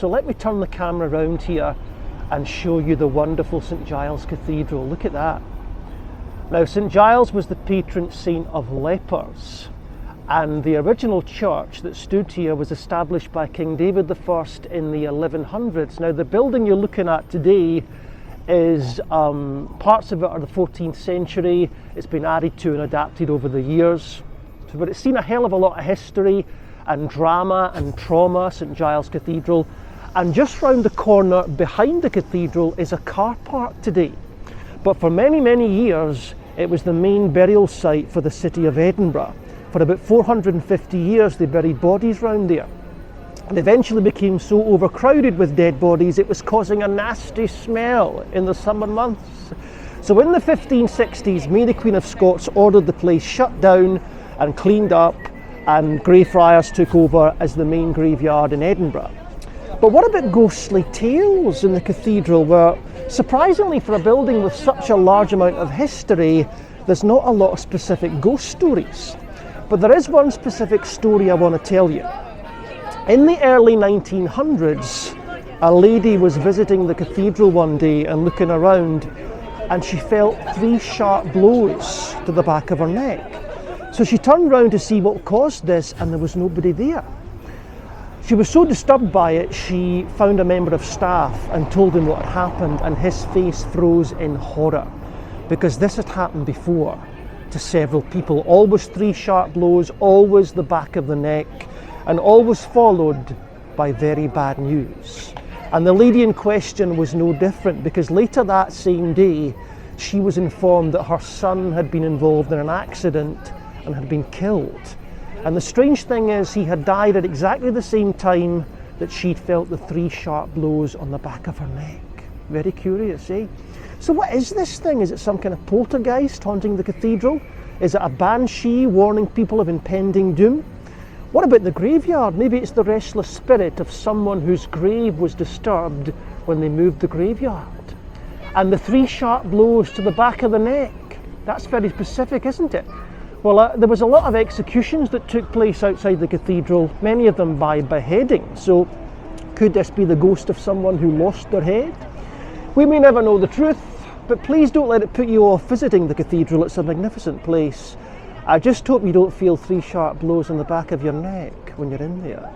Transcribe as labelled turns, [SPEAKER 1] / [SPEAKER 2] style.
[SPEAKER 1] So let me turn the camera around here and show you the wonderful St Giles Cathedral. Look at that. Now, St Giles was the patron saint of lepers, and the original church that stood here was established by King David I in the 1100s. Now, the building you're looking at today is parts of it are the 14th century. It's been added to and adapted over the years, but it's seen a hell of a lot of history and drama and trauma, St Giles Cathedral. And just round the corner behind the cathedral is a car park today. But for many, many years, it was the main burial site for the city of Edinburgh. For about 450 years, they buried bodies round there. And eventually became so overcrowded with dead bodies, it was causing a nasty smell in the summer months. So in the 1560s, Mary Queen of Scots ordered the place shut down and cleaned up, and Greyfriars took over as the main graveyard in Edinburgh. But what about ghostly tales in the cathedral, where surprisingly for a building with such a large amount of history, there's not a lot of specific ghost stories. But there is one specific story I want to tell you. In the early 1900s, a lady was visiting the cathedral one day and looking around, and she felt 3 sharp blows to the back of her neck. So she turned round to see what caused this, and there was nobody there. She was so disturbed by it, she found a member of staff and told him what had happened, and his face froze in horror, because this had happened before to several people. Always 3 sharp blows, always the back of the neck, and always followed by very bad news. And the lady in question was no different, because later that same day, she was informed that her son had been involved in an accident and had been killed. And the strange thing is, he had died at exactly the same time that she'd felt the 3 sharp blows on the back of her neck. Very curious, eh? So what is this thing? Is it some kind of poltergeist haunting the cathedral? Is it a banshee warning people of impending doom? What about the graveyard? Maybe it's the restless spirit of someone whose grave was disturbed when they moved the graveyard. And the 3 sharp blows to the back of the neck. That's very specific, isn't it? Well, there was a lot of executions that took place outside the cathedral, many of them by beheading. So could this be the ghost of someone who lost their head? We may never know the truth, but please don't let it put you off visiting the cathedral. It's a magnificent place. I just hope you don't feel 3 sharp blows on the back of your neck when you're in there.